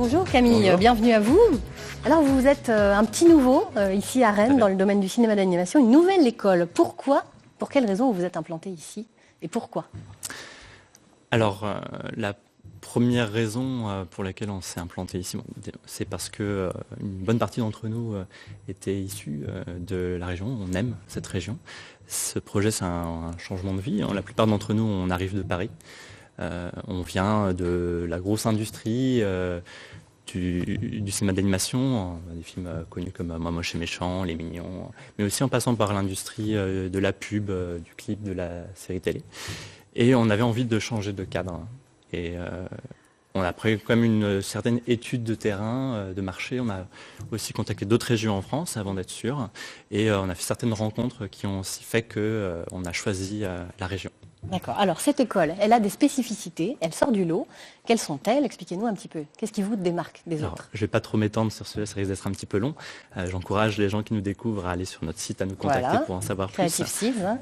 Bonjour Camille, Bonjour. Bienvenue à vous. Alors vous êtes un petit nouveau ici à Rennes dans le domaine du cinéma d'animation, une nouvelle école. Pourquoi, pour quelles raisons vous vous êtes implanté ici et pourquoi? Alors, la première raison pour laquelle on s'est implanté ici, c'est parce que une bonne partie d'entre nous était issue de la région. On aime cette région. Ce projet, c'est un changement de vie. La plupart d'entre nous, on arrive de Paris. On vient de la grosse industrie du cinéma d'animation, des films connus comme Moi Moche et Méchant, Les Mignons, mais aussi en passant par l'industrie de la pub, du clip, de la série télé. Et on avait envie de changer de cadre. Et on a pris quand même une certaine étude de terrain, de marché. On a aussi contacté d'autres régions en France avant d'être sûr. Et on a fait certaines rencontres qui ont aussi fait qu'on a choisi la région. D'accord. Alors cette école, elle a des spécificités, elle sort du lot. Quelles sont-elles? Expliquez-nous un petit peu. Qu'est-ce qui vous démarque des autres? Je ne vais pas trop m'étendre sur cela, ça risque d'être un petit peu long. J'encourage les gens qui nous découvrent à aller sur notre site, à nous contacter pour en savoir Creative plus. Seeds, hein.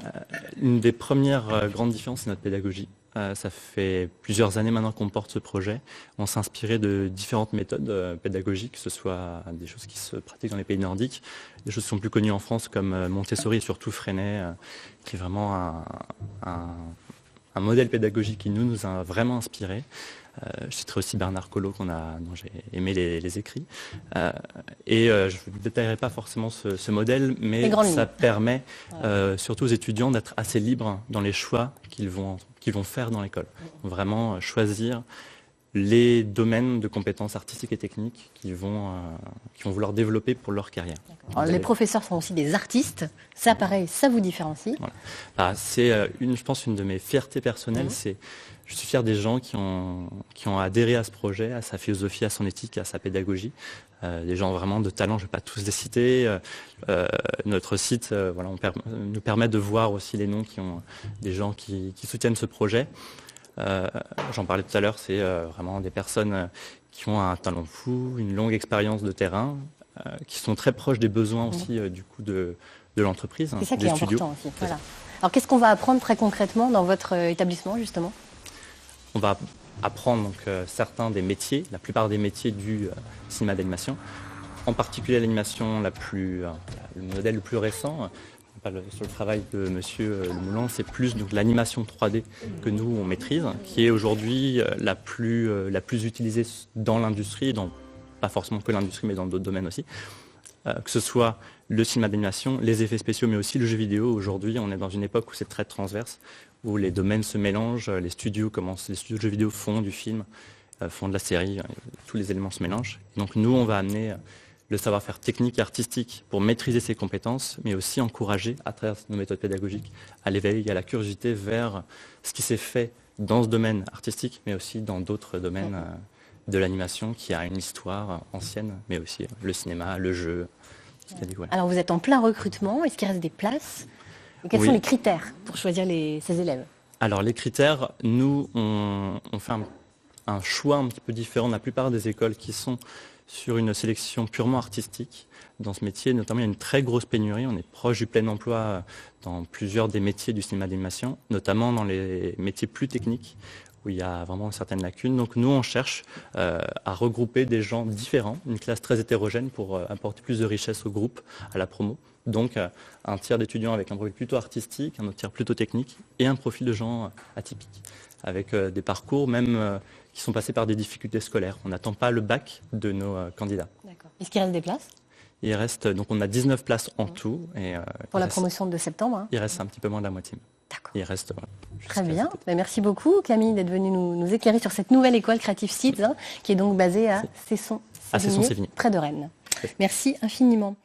Une des premières grandes différences, c'est notre pédagogie. Ça fait plusieurs années maintenant qu'on porte ce projet. On s'est inspiré de différentes méthodes pédagogiques, que ce soit des choses qui se pratiquent dans les pays nordiques, des choses qui sont plus connues en France comme Montessori et surtout Freinet, qui est vraiment un modèle pédagogique qui nous a vraiment inspirés. Je citerai aussi Bernard Collot dont j'ai aimé les écrits. Je ne détaillerai pas forcément ce modèle, mais ça permet surtout aux étudiants d'être assez libres dans les choix qu'ils vont faire dans l'école. Vraiment choisir les domaines de compétences artistiques et techniques qu'ils vont vouloir développer pour leur carrière. Alors, les professeurs sont aussi des artistes. Ça, pareil, ça vous différencie. Voilà. C'est, je pense, une de mes fiertés personnelles. Je suis fier des gens qui ont adhéré à ce projet, à sa philosophie, à son éthique, à sa pédagogie. Des gens vraiment de talent, je ne vais pas tous les citer. Notre site nous permet de voir aussi les noms des gens qui soutiennent ce projet. J'en parlais tout à l'heure, c'est vraiment des personnes qui ont un talent fou, une longue expérience de terrain, qui sont très proches des besoins aussi du coup de l'entreprise. C'est ça qui est important aussi. Voilà. Alors qu'est-ce qu'on va apprendre très concrètement dans votre établissement justement? On va apprendre donc, certains des métiers, la plupart des métiers du cinéma d'animation, en particulier l'animation le modèle le plus récent. Sur le travail de Monsieur Lemoulin, c'est plus l'animation 3D que nous on maîtrise, qui est aujourd'hui la plus utilisée dans l'industrie, pas forcément que l'industrie, mais dans d'autres domaines aussi. Que ce soit le cinéma d'animation, les effets spéciaux, mais aussi le jeu vidéo. Aujourd'hui, on est dans une époque où c'est très transverse, où les domaines se mélangent, les studios de jeux vidéo font du film, font de la série, tous les éléments se mélangent. Donc nous, on va amener le savoir-faire technique et artistique pour maîtriser ses compétences, mais aussi encourager, à travers nos méthodes pédagogiques, à l'éveil et à la curiosité vers ce qui s'est fait dans ce domaine artistique, mais aussi dans d'autres domaines de l'animation qui a une histoire ancienne, mais aussi le cinéma, le jeu. Alors vous êtes en plein recrutement, est-ce qu'il reste des places? Et quels sont les critères pour choisir ces élèves? Alors les critères, nous, on fait un choix un petit peu différent de la plupart des écoles qui sont sur une sélection purement artistique. Dans ce métier, notamment, il y a une très grosse pénurie. On est proche du plein emploi dans plusieurs des métiers du cinéma d'animation, notamment dans les métiers plus techniques, où il y a vraiment certaines lacunes. Donc nous, on cherche à regrouper des gens différents, une classe très hétérogène pour apporter plus de richesse au groupe, à la promo. Donc un tiers d'étudiants avec un profil plutôt artistique, un autre tiers plutôt technique, et un profil de gens atypiques, avec des parcours même qui sont passés par des difficultés scolaires. On n'attend pas le bac de nos candidats. D'accord. Est-ce qu'il reste des places? Il reste, donc on a 19 places en tout. Et, pour la promotion de septembre, hein. Il reste un petit peu moins de la moitié. D'accord. Il reste. Très bien. Merci beaucoup Camille d'être venue nous éclairer sur cette nouvelle école Creative Seeds, qui est donc basée à Cesson-Sévigné, près de Rennes. Merci infiniment.